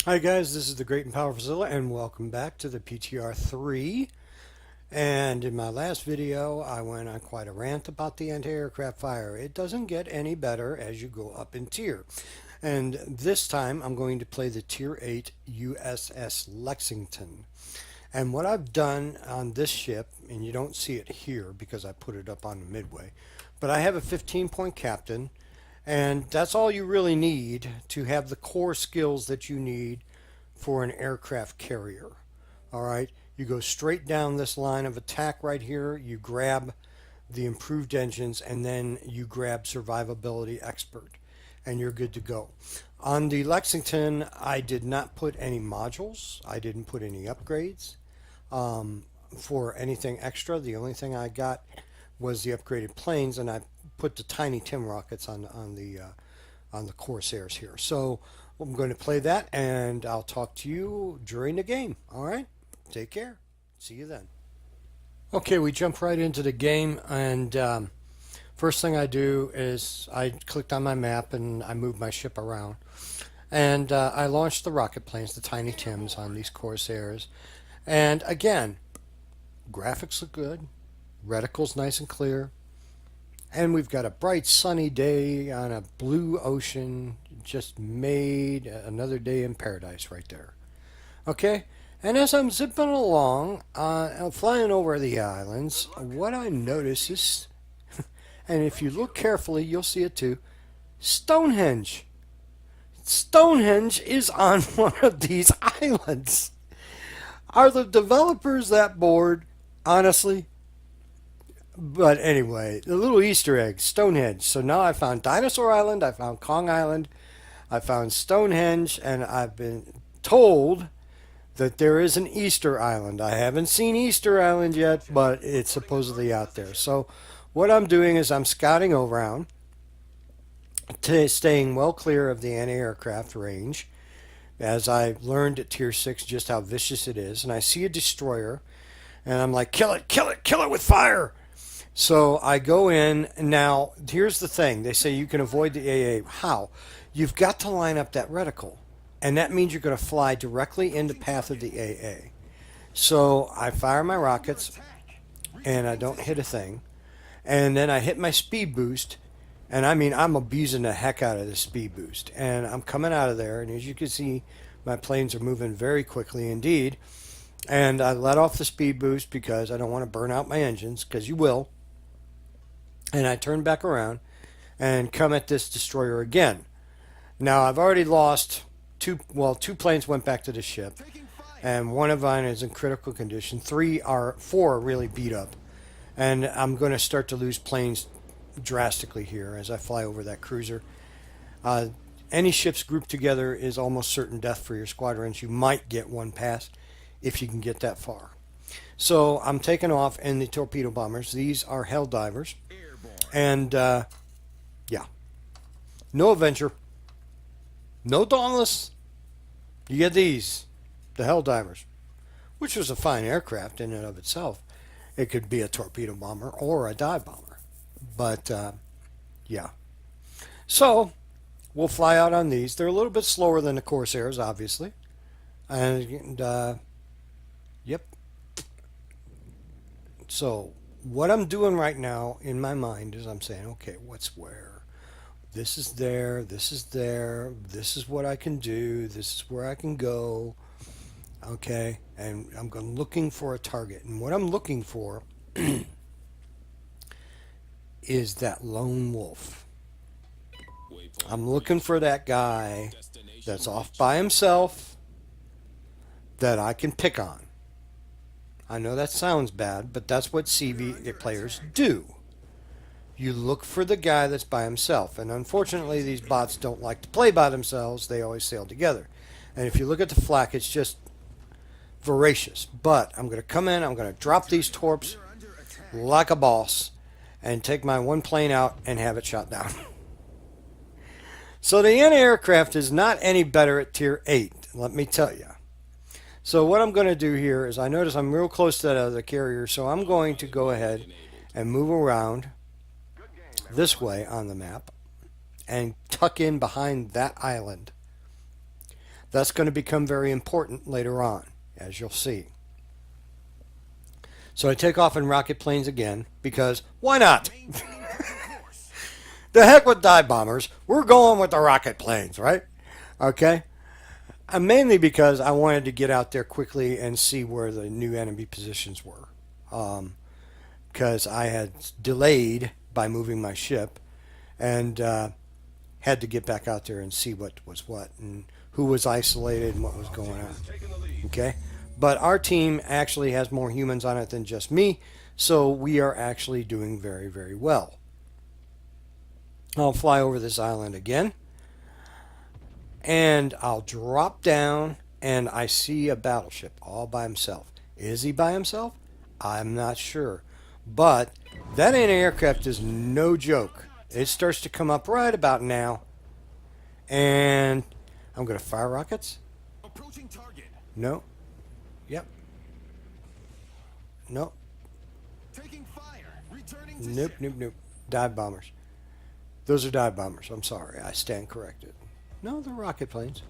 Hi guys, this is the Great and Powerful Zilla and welcome back to the PTR3. And in my last video I went on quite a rant about the anti-aircraft fire. It doesn't get any better as you go up in tier. And this time I'm going to play the Tier 8 USS Lexington. And what I've done on this ship, and you don't see it here because I put it up on the midway, but I have a 15-point captain. And that's all you really need to have the core skills that you need for an aircraft carrier. All right, you go straight down this line of attack right here, you grab the improved engines, and then you grab survivability expert, and you're good to go. On the Lexington, I did not put any modules, I didn't put any upgrades for anything extra. The only thing I got was the upgraded planes, and I put the tiny Tim rockets on the Corsairs here. So I'm going to play that, and I'll talk to you during the game. All right, take care. See you then. Okay, we jump right into the game, and first thing I do is I clicked on my map and I moved my ship around, and I launched the rocket planes, the tiny Tims, on these Corsairs. And again, graphics look good, reticle's nice and clear. And we've got a bright sunny day on a blue ocean. Just made another day in paradise right there. Okay, and as I'm zipping along, flying over the islands, what I notice is, and if you look carefully, you'll see it too, Stonehenge. Stonehenge is on one of these islands. Are the developers that bored? Honestly? But anyway, the little Easter egg, Stonehenge. So now I found Dinosaur Island, I found Kong Island, I found Stonehenge, and I've been told that there is an Easter Island. I haven't seen Easter Island yet, but it's supposedly out there. So what I'm doing is I'm scouting around, staying well clear of the anti-aircraft range, as I learned at Tier 6 just how vicious it is. And I see a destroyer, and I'm like, kill it, kill it, kill it with fire! So I go in. Now, here's the thing. They say you can avoid the AA. How? You've got to line up that reticle. And that means you're going to fly directly in the path of the AA. So I fire my rockets, and I don't hit a thing. And then I hit my speed boost. And I mean, I'm abusing the heck out of the speed boost. And I'm coming out of there. And as you can see, my planes are moving very quickly indeed. And I let off the speed boost because I don't want to burn out my engines, because you will. And I turn back around and come at this destroyer again. Now I've already lost two planes went back to the ship, and one of mine is in critical condition. Four are really beat up, and I'm going to start to lose planes drastically here as I fly over that cruiser. Any ships grouped together is almost certain death for your squadrons. You might get one pass if you can get that far. So I'm taking off in the Torpedo Bombers. These are hell divers. And, yeah. No Avenger. No Dauntless. You get these. The Hell Divers. Which was a fine aircraft in and of itself. It could be a torpedo bomber or a dive bomber. But, yeah. So, we'll fly out on these. They're a little bit slower than the Corsairs, obviously. And yep. So, what I'm doing right now in my mind is I'm saying, okay, what's where? This is there, this is there, this is what I can do, this is where I can go, okay? And I'm looking for a target. And what I'm looking for is that lone wolf. I'm looking for that guy that's off by himself that I can pick on. I know that sounds bad, but that's what CV players do. You look for the guy that's by himself. And unfortunately, these bots don't like to play by themselves. They always sail together. And if you look at the flak, it's just voracious. But I'm going to come in, I'm going to drop these torps like a boss, and take my one plane out and have it shot down. So the anti-aircraft is not any better at Tier 8, let me tell you. So what I'm going to do here is I notice I'm real close to that other carrier, so I'm going to go ahead and move around this way on the map and tuck in behind that island. That's going to become very important later on, as you'll see. So I take off in rocket planes again, because why not? The heck with dive bombers. We're going with the rocket planes, right? Okay? Mainly because I wanted to get out there quickly and see where the new enemy positions were. Because I had delayed by moving my ship and had to get back out there and see what was what and who was isolated and what was going on. Okay? But our team actually has more humans on it than just me, so we are actually doing very, very well. I'll fly over this island again, and I'll drop down, and I see a battleship all by himself. Is he by himself? I'm not sure. But that anti-aircraft is no joke. It starts to come up right about now, and I'm going to fire rockets. Approaching target. No. Yep. Nope. Taking fire. Returning to Nope, ship. nope, nope. Dive bombers. Those are dive bombers. I'm sorry. I stand corrected. No, they're rocket planes.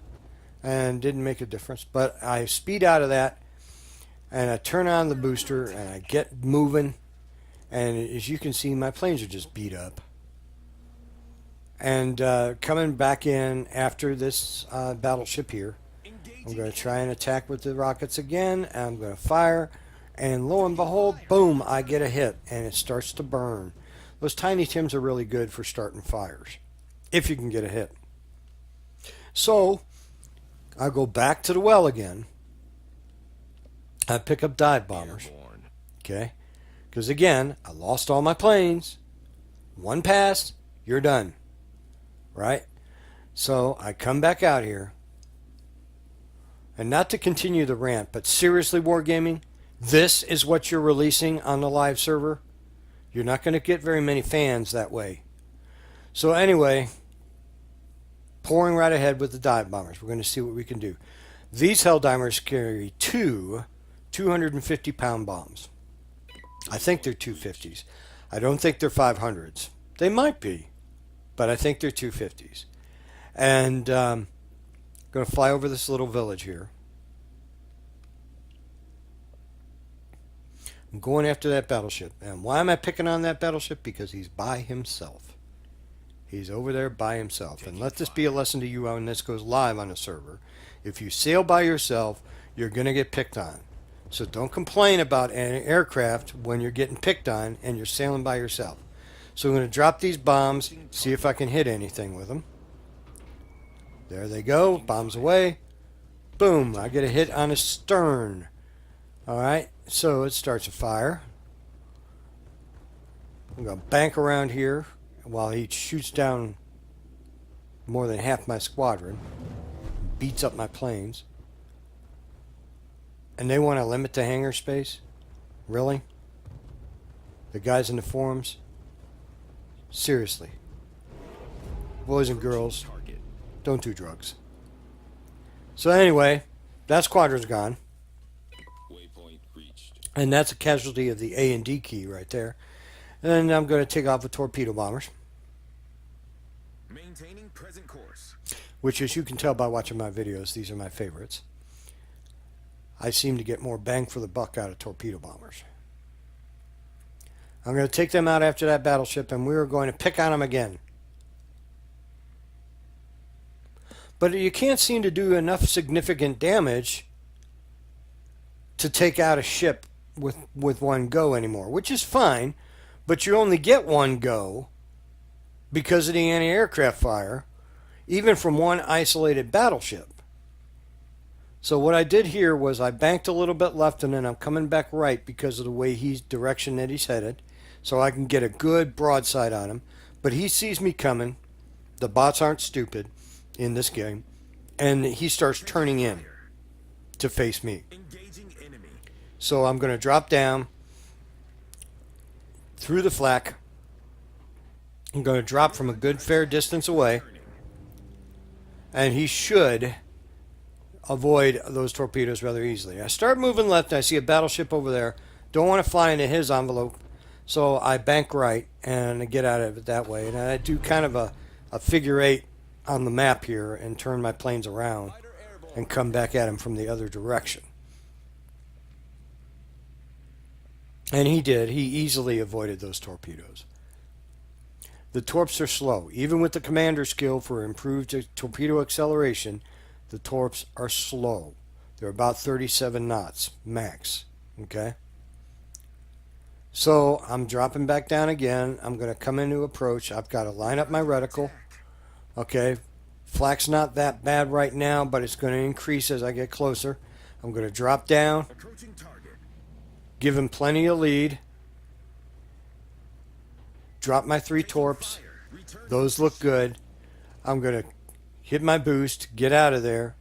And didn't make a difference. But I speed out of that, and I turn on the booster, and I get moving. And as you can see, my planes are just beat up. And coming back in after this battleship here, I'm going to try and attack with the rockets again. And I'm going to fire. And lo and behold, boom, I get a hit. And it starts to burn. Those tiny Tims are really good for starting fires, if you can get a hit. So, I go back to the well again. I pick up dive bombers. Okay? Because again, I lost all my planes. One pass, you're done. Right? So, I come back out here. And not to continue the rant, but seriously, Wargaming, this is what you're releasing on the live server. You're not going to get very many fans that way. So anyway, pouring right ahead with the dive bombers. We're going to see what we can do. These Helldimers carry two 250-pound bombs. I think they're 250s. I don't think they're 500s. They might be, but I think they're 250s. And I'm going to fly over this little village here. I'm going after that battleship. And why am I picking on that battleship? Because he's by himself. He's over there by himself. And let this be a lesson to you when this goes live on a server. If you sail by yourself, you're going to get picked on. So don't complain about an aircraft when you're getting picked on and you're sailing by yourself. So I'm going to drop these bombs, see if I can hit anything with them. There they go. Bombs away. Boom. I get a hit on his stern. Alright, so it starts a fire. I'm going to bank around here while he shoots down more than half my squadron. Beats up my planes. And they want to limit the hangar space? Really? The guys in the forums? Seriously. Boys and girls, don't do drugs. So anyway, that squadron's gone. And that's a casualty of the A and D key right there. And then I'm going to take off with torpedo bombers. Maintaining present course. Which, as you can tell by watching my videos, these are my favorites. I seem to get more bang for the buck out of torpedo bombers. I'm going to take them out after that battleship, and we're going to pick on them again. But you can't seem to do enough significant damage to take out a ship with one go anymore, which is fine, but you only get one go because of the anti-aircraft fire, even from one isolated battleship. So what I did here was I banked a little bit left, and then I'm coming back right because of the way direction that he's headed, so I can get a good broadside on him. But he sees me coming. The bots aren't stupid in this game, and he starts turning in to face me. So I'm going to drop down through the flak. I'm going to drop from a good fair distance away. And he should avoid those torpedoes rather easily. I start moving left. I see a battleship over there. Don't want to fly into his envelope. So I bank right and I get out of it that way. And I do kind of a figure eight on the map here and turn my planes around. and come back at him from the other direction. And he did. He easily avoided those torpedoes. The torps are slow. Even with the commander skill for improved torpedo acceleration, the torps are slow. They're about 37 knots max. Okay? So I'm dropping back down again. I'm going to come into approach. I've got to line up my reticle. Okay? Flak's not that bad right now, but it's going to increase as I get closer. I'm going to drop down. Approaching target. Give him plenty of lead. Drop my 3 torps. Those look good. I'm going to hit my boost, get out of there.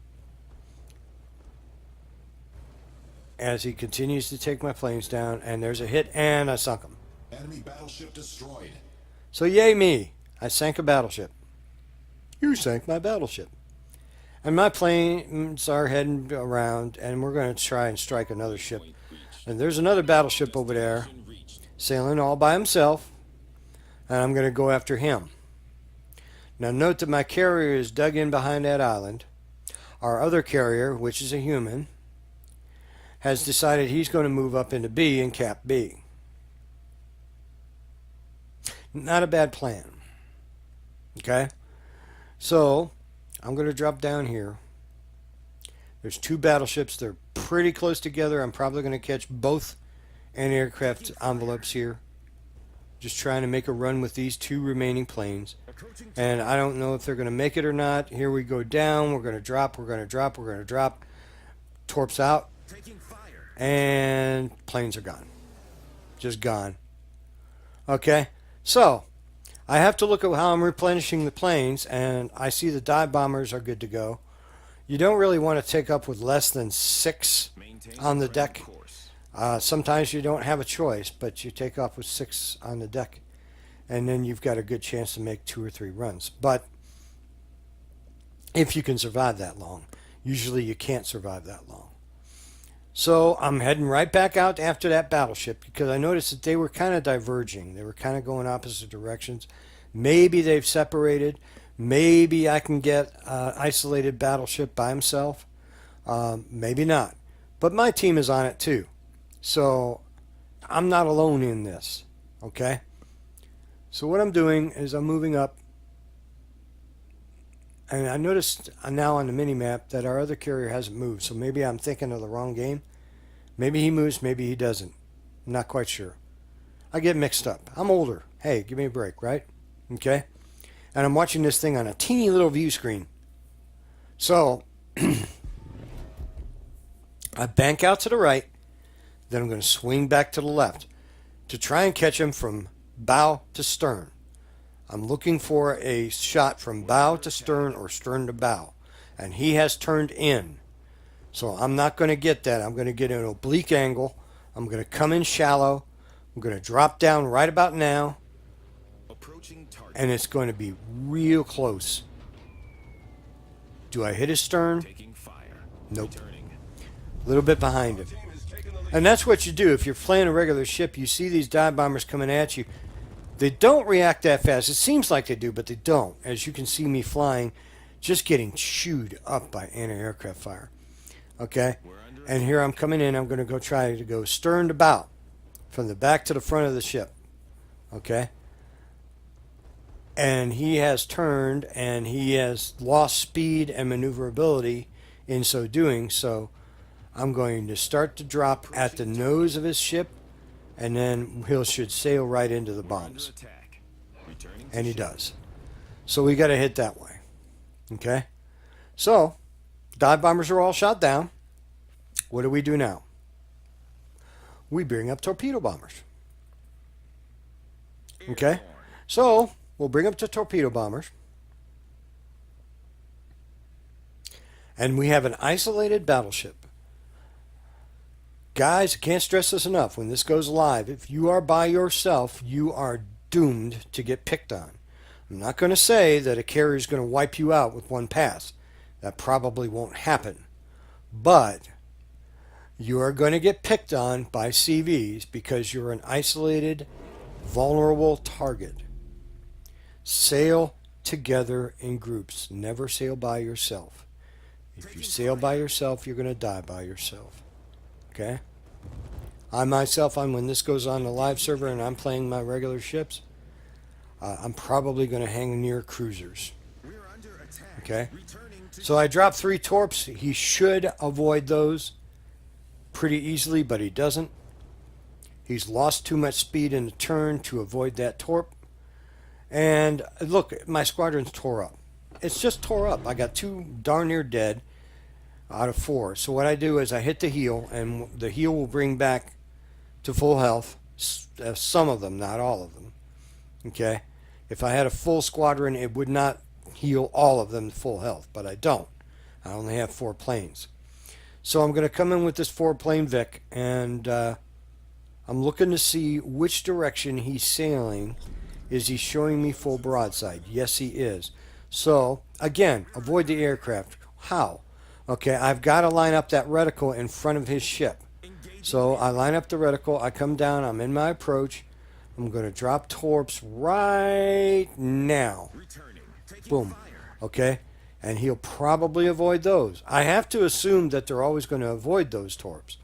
As he continues to take my planes down, and there's a hit, and I sunk him. Enemy battleship destroyed. So yay me, I sank a battleship. You sank my battleship. And my planes are heading around, and we're going to try and strike another ship. And there's another battleship over there, sailing all by himself, and I'm going to go after him. Now note that my carrier is dug in behind that island. Our other carrier, which is a human, has decided he's going to move up into B and cap B. Not a bad plan. Okay? So, I'm going to drop down here. There's 2 battleships. They're pretty close together. I'm probably going to catch both anti-aircraft envelopes here. Just trying to make a run with these 2 remaining planes. And I don't know if they're going to make it or not. Here we go down. We're going to drop. We're going to drop. We're going to drop. Torps out. And planes are gone. Just gone. Okay? So, I have to look at how I'm replenishing the planes, and I see the dive bombers are good to go. You don't really want to take up with less than 6 on the deck. Sometimes you don't have a choice, but you take off with 6 on the deck, and then you've got a good chance to make 2 or 3 runs. But if you can survive that long, usually you can't survive that long. So I'm heading right back out after that battleship because I noticed that they were kind of diverging. They were kind of going opposite directions. Maybe they've separated. Maybe I can get an isolated battleship by himself. Maybe not. But my team is on it too. So I'm not alone in this. Okay? So what I'm doing is I'm moving up. And I noticed now on the mini-map that our other carrier hasn't moved. So maybe I'm thinking of the wrong game. Maybe he moves, maybe he doesn't. I'm not quite sure. I get mixed up. I'm older. Hey, give me a break, right? Okay? And I'm watching this thing on a teeny little view screen. So, I bank out to the right. Then I'm going to swing back to the left to try and catch him from bow to stern. I'm looking for a shot from bow to stern or stern to bow. And he has turned in. So I'm not going to get that. I'm going to get an oblique angle. I'm going to come in shallow. I'm going to drop down right about now. And it's going to be real close. Do I hit his stern? Nope. A little bit behind him. And that's what you do. If you're flying a regular ship, you see these dive bombers coming at you. They don't react that fast. It seems like they do, but they don't. As you can see me flying, just getting chewed up by anti-aircraft fire. Okay? And here I'm coming in. I'm going to go try to go stern to bow. From the back to the front of the ship. Okay? And he has turned and he has lost speed and maneuverability in so doing. So I'm going to start to drop at the nose of his ship. And then he should sail right into the bombs. And he does. So we got to hit that way. Okay? So, dive bombers are all shot down. What do we do now? We bring up torpedo bombers. Okay? So, we'll bring up the torpedo bombers. And we have an isolated battleship. Guys, I can't stress this enough. When this goes live, if you are by yourself, you are doomed to get picked on. I'm not going to say that a carrier is going to wipe you out with one pass. That probably won't happen. But you are going to get picked on by CVs because you're an isolated, vulnerable target. Sail together in groups. Never sail by yourself. If you sail by yourself, you're going to die by yourself. Okay? I myself, when this goes on the live server and I'm playing my regular ships, I'm probably going to hang near cruisers. We're under attack. Okay? Returning to So I dropped 3 torps. He should avoid those pretty easily, but he doesn't. He's lost too much speed in the turn to avoid that torp. And look, my squadron's tore up. It's just tore up. I got 2 darn near dead out of 4. So what I do is I hit the heal, and the heal will bring back to full health some of them, not all of them. Okay? If I had a full squadron, it would not heal all of them to full health, but I don't. I only have 4 planes. So I'm going to come in with this 4-plane Vic, and I'm looking to see which direction he's sailing. Is he showing me full broadside? Yes, he is. So, again, avoid the aircraft. How? Okay, I've got to line up that reticle in front of his ship. So I line up the reticle, I come down, I'm in my approach. I'm going to drop torps right now. returning. Taking Boom. fire. Okay? And he'll probably avoid those. I have to assume that they're always going to avoid those torps.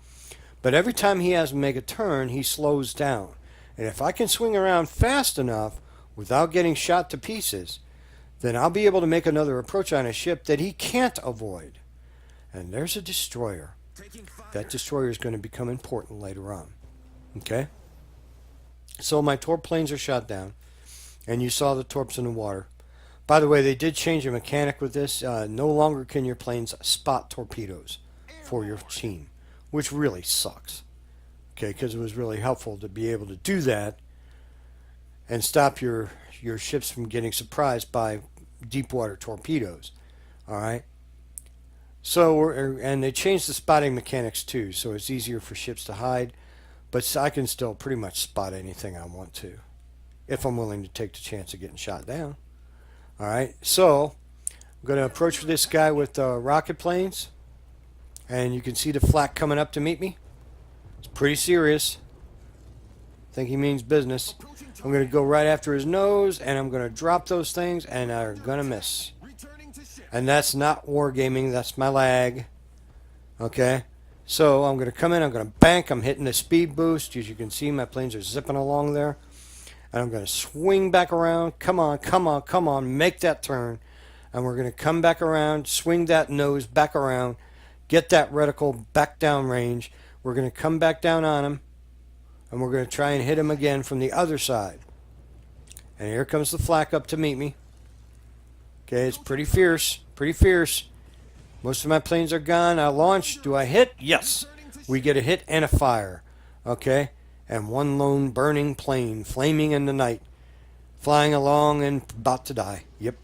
But every time he has to make a turn, he slows down. And if I can swing around fast enough without getting shot to pieces, then I'll be able to make another approach on a ship that he can't avoid. And there's a destroyer. Taking fire. That destroyer is going to become important later on. Okay? So my torp planes are shot down. And you saw the torps in the water. By the way, they did change a mechanic with this. No longer can your planes spot torpedoes for your team, which really sucks. Okay, because it was really helpful to be able to do that and stop your ships from getting surprised by deep water torpedoes. All right. So and they changed the spotting mechanics too, so it's easier for ships to hide. But I can still pretty much spot anything I want to, if I'm willing to take the chance of getting shot down. All right. So I'm going to approach this guy with rocket planes, and you can see the flak coming up to meet me. It's pretty serious. I think he means business. I'm going to go right after his nose, and I'm going to drop those things, and I'm going to miss. Returning to ship. And that's not wargaming, that's my lag. Okay? So I'm going to come in, I'm going to bank, I'm hitting the speed boost. As you can see, my planes are zipping along there. And I'm going to swing back around. Come on, come on, come on, make that turn. And we're going to come back around, swing that nose back around, get that reticle back down range. We're going to come back down on him, and we're going to try and hit him again from the other side. And here comes the flak up to meet me. Okay, it's pretty fierce, pretty fierce. Most of my planes are gone. I launch. Do I hit? Yes. We get a hit and a fire. Okay, and one lone burning plane, flaming in the night, flying along and about to die. Yep.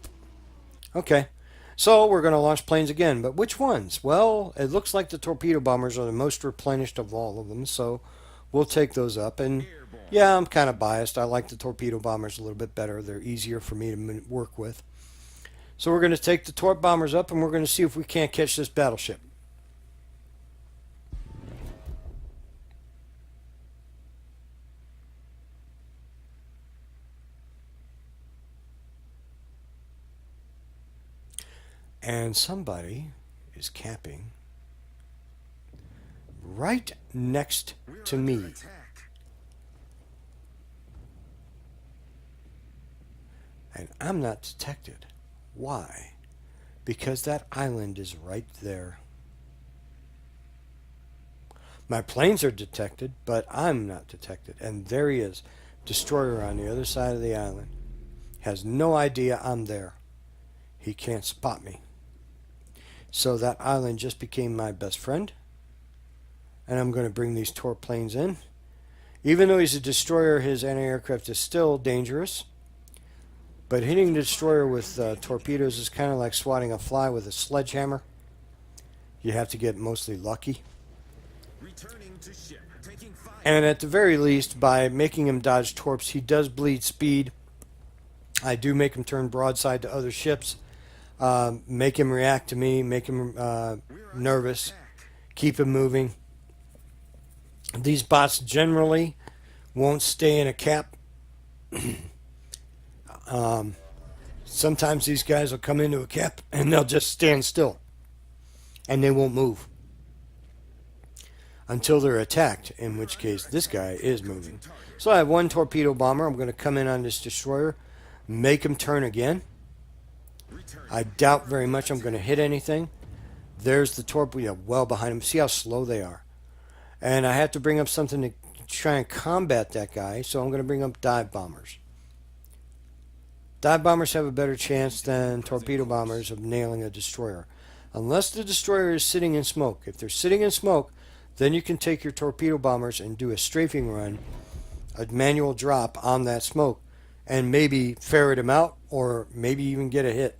Okay. So we're going to launch planes again, but which ones? Well, it looks like the torpedo bombers are the most replenished of all of them, so we'll take those up. And yeah, I'm kind of biased. I like the torpedo bombers a little bit better. They're easier for me to work with. So we're going to take the torp bombers up, and we're going to see if we can't catch this battleship. And somebody is camping right next to me. Attack. And I'm not detected. Why? Because that island is right there. My planes are detected, but I'm not detected. And there he is, destroyer on the other side of the island. Has no idea I'm there. He can't spot me. So that island just became my best friend. And I'm going to bring these torp planes in. Even though he's a destroyer, his anti-aircraft is still dangerous. But hitting the destroyer with torpedoes is kind of like swatting a fly with a sledgehammer. You have to get mostly lucky. Returning to ship. Taking fire. And at the very least, by making him dodge torps, he does bleed speed. I do make him turn broadside to other ships. Make him react to me, make him nervous, keep him moving. These bots generally won't stay in a cap. Sometimes these guys will come into a cap and they'll just stand still. and they won't move until they're attacked, in which case this guy is moving. So I have one torpedo bomber. I'm going to come in on this destroyer, make him turn again. I doubt very much I'm going to hit anything. There's the torpedo well behind him. See how slow they are. And I have to bring up something to try and combat that guy, so I'm going to bring up dive bombers. Dive bombers have a better chance than torpedo bombers of nailing a destroyer. Unless the destroyer is sitting in smoke. If they're sitting in smoke, then you can take your torpedo bombers and do a strafing run, a manual drop on that smoke, and maybe ferret him out or maybe even get a hit.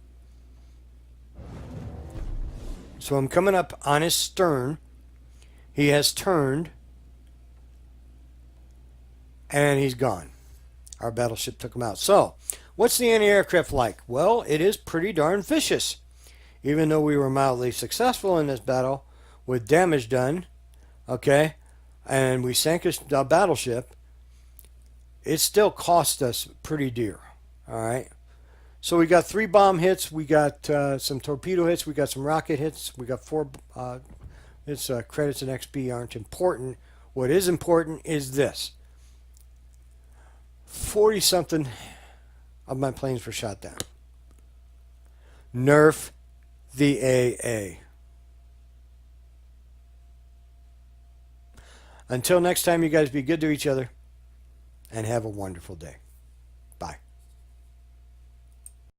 So I'm coming up on his stern. He has turned, and he's gone. Our battleship took him out. So, what's the anti-aircraft like? Well, it is pretty darn vicious. Even though we were mildly successful in this battle with damage done, okay, and we sank a battleship, it still cost us pretty dear. All right. So we got 3 bomb hits, we got some torpedo hits, we got some rocket hits, we got 4 credits and XP aren't important. What is important is this. 40-something of my planes were shot down. Nerf the AA. Until next time, you guys be good to each other and have a wonderful day.